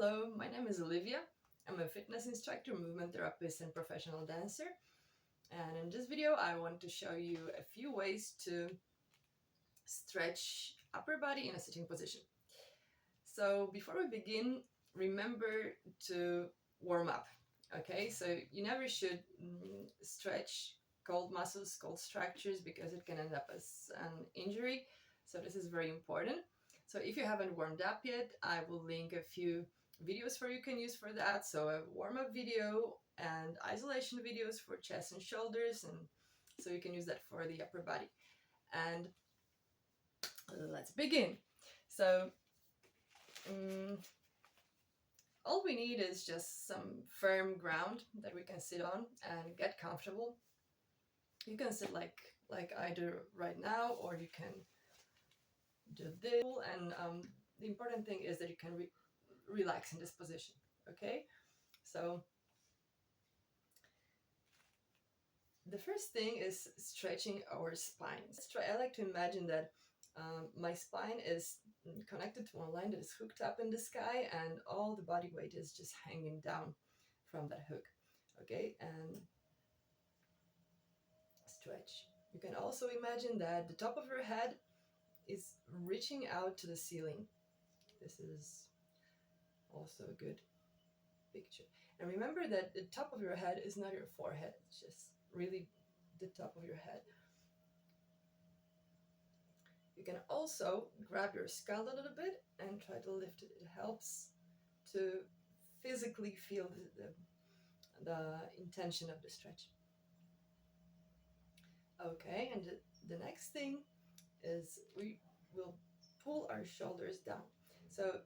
Hello, my name is Olivia. I'm a fitness instructor, movement therapist, and professional dancer. And in this video, I want to show you a few ways to stretch upper body in a sitting position. So before we begin, remember to warm up. Okay, so you never should stretch cold muscles, cold structures, because it can end up as an injury. So this is very important. So if you haven't warmed up yet, I will link a few videos for you can use for that. So a warm-up video and isolation videos for chest and shoulders, and so you can use that for the upper body. And let's begin. So all we need is just some firm ground that we can sit on and get comfortable. You can sit like I do right now, or you can do this. And the important thing is that you can relax in this position. Okay, so the first thing is stretching our spine. I like to imagine that my spine is connected to one line that is hooked up in the sky, and all the body weight is just hanging down from that hook. Okay, and stretch. You can also imagine that the top of your head is reaching out to the ceiling. This is also a good picture. And remember that the top of your head is not your forehead, it's just really the top of your head. You can also grab your skull a little bit and try to lift it. It helps to physically feel the intention of the stretch. Okay, and the next thing is we will pull our shoulders down. So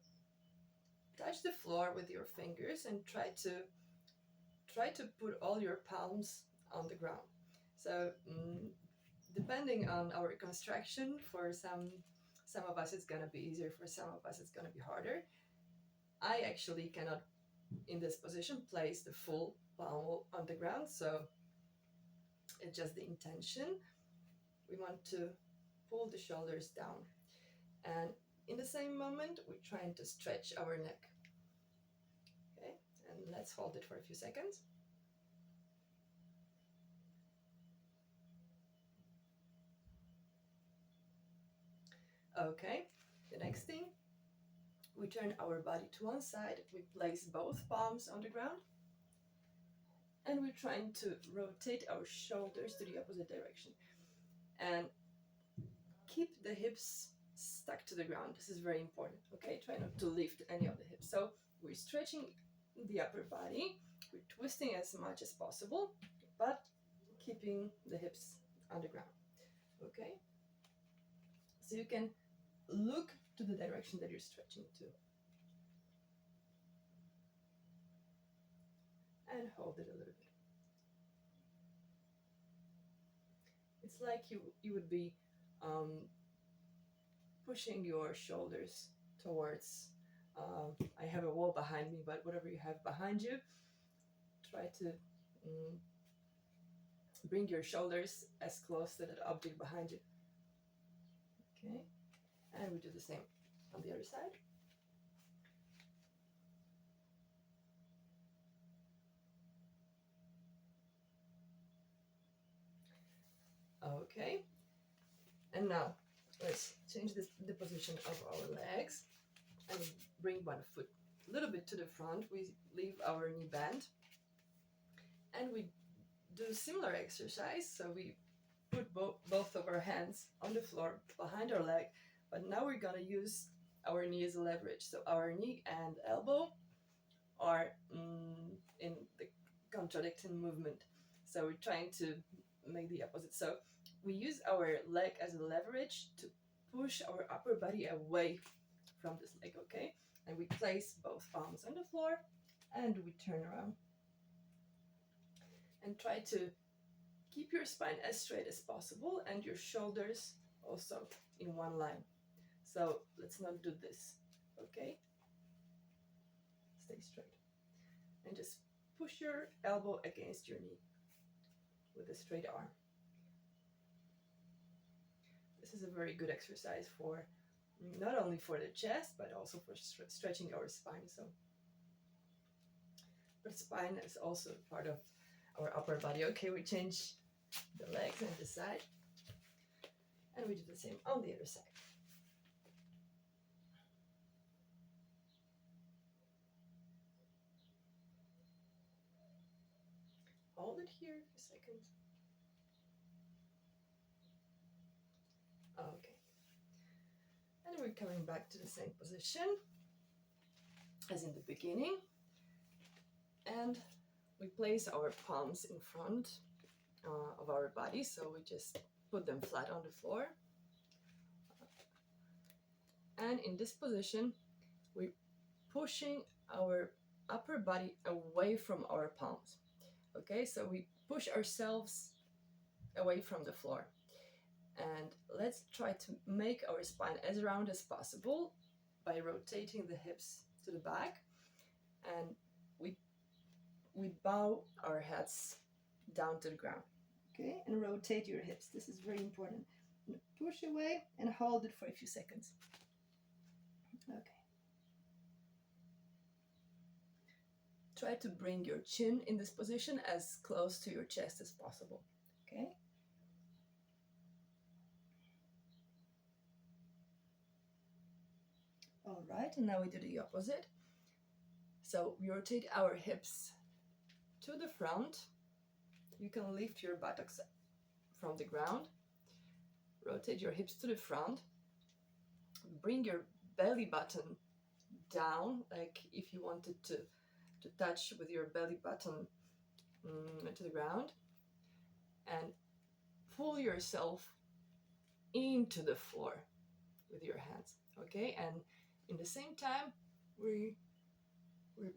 touch the floor with your fingers and try to put all your palms on the ground. So depending on our construction, for some of us it's gonna be easier, for some of us it's gonna be harder. I actually cannot, in this position, place the full palm on the ground, so it's just the intention. We want to pull the shoulders down, and in the same moment we're trying to stretch our neck. Okay, and let's hold it for a few seconds. Okay, the next thing, we turn our body to one side, we place both palms on the ground, and we're trying to rotate our shoulders to the opposite direction. And keep the hips stuck to the ground. This is very important. Okay, try not to lift any of the hips. So we're stretching the upper body, we're twisting as much as possible, but keeping the hips on the ground. Okay, so you can look to the direction that you're stretching to, and hold it a little bit. It's like you would be pushing your shoulders towards, I have a wall behind me, but whatever you have behind you, try to bring your shoulders as close to that object behind you. Okay, and we do the same on the other side. Okay, and now let's change the position of our legs and bring one foot a little bit to the front. We leave our knee bent, and we do similar exercise. So we put both of our hands on the floor behind our leg, but now we're gonna use our knee as a leverage. So our knee and elbow are in the contradicting movement. So we're trying to make the opposite. So we use our leg as a leverage to push our upper body away from this leg, okay? And we place both palms on the floor, and we turn around. And try to keep your spine as straight as possible, and your shoulders also in one line. So let's not do this, okay? Stay straight. And just push your elbow against your knee with a straight arm. This is a very good exercise for not only for the chest, but also for stretching our spine. So spine is also part of our upper body. Okay, we change the legs and the side, and we do the same on the other side. Hold it here for a second. Okay. And we're coming back to the same position as in the beginning. And we place our palms in front of our body, so we just put them flat on the floor. And in this position, we're pushing our upper body away from our palms. Okay, so we push ourselves away from the floor. And let's try to make our spine as round as possible by rotating the hips to the back, and we bow our heads down to the ground. Okay, and rotate your hips. This is very important. Push away and hold it for a few seconds. Okay. Try to bring your chin in this position as close to your chest as possible. Okay. All right, and now we do the opposite. So we rotate our hips to the front. You can lift your buttocks from the ground. Rotate your hips to the front. Bring your belly button down, like if you wanted to touch with your belly button to the ground. And pull yourself into the floor with your hands. Okay, and in the same time, we're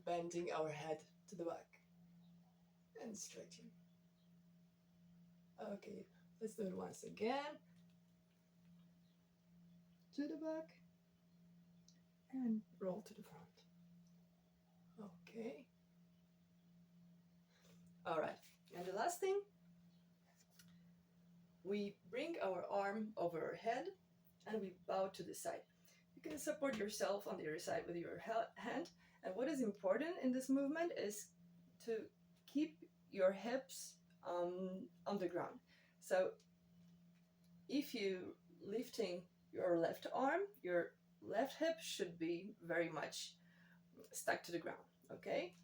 bending our head to the back and stretching. Okay, let's do it once again. To the back and roll to the front. Okay. All right, and the last thing, we bring our arm over our head and we bow to the side. You can support yourself on the other side with your hand. And what is important in this movement is to keep your hips on the ground. So if you're lifting your left arm, your left hip should be very much stuck to the ground. Okay,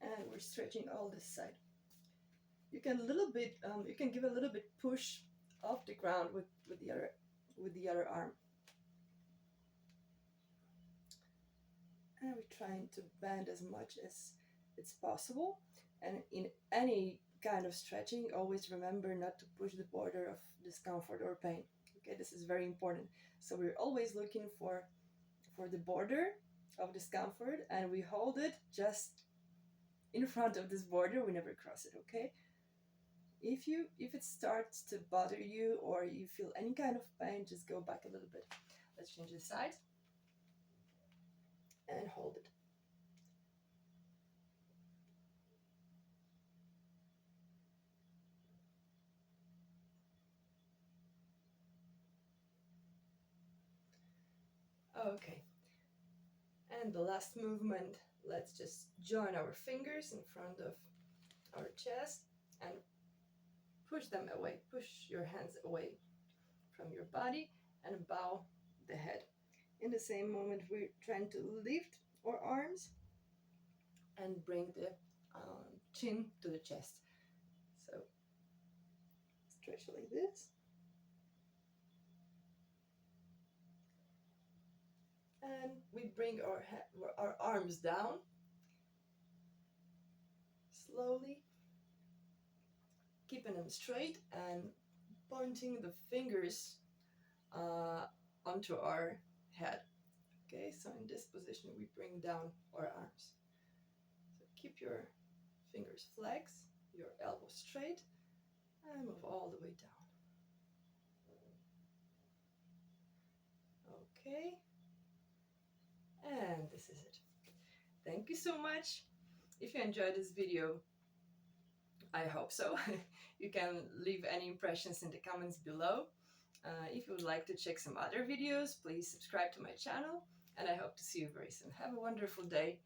and we're stretching all this side. You can you can give a little bit push off the ground with the other arm. And we're trying to bend as much as it's possible. And in any kind of stretching, always remember not to push the border of discomfort or pain. Okay, this is very important. So we're always looking for the border of discomfort, and we hold it just in front of this border. We never cross it. Okay. If it starts to bother you or you feel any kind of pain, just go back a little bit. Let's change the side. And hold it. Okay. And the last movement, let's just join our fingers in front of our chest and push them away. Push your hands away from your body and bow the head. In the same moment, we're trying to lift our arms and bring the chin to the chest. So stretch like this. And we bring our arms down slowly, keeping them straight and pointing the fingers onto our head. Okay, so in this position we bring down our arms. So keep your fingers flexed, your elbows straight, and move all the way down. Okay, and this is it. Thank you so much. If you enjoyed this video, I hope so. You can leave any impressions in the comments below. If you would like to check some other videos, please subscribe to my channel, and I hope to see you very soon. Have a wonderful day.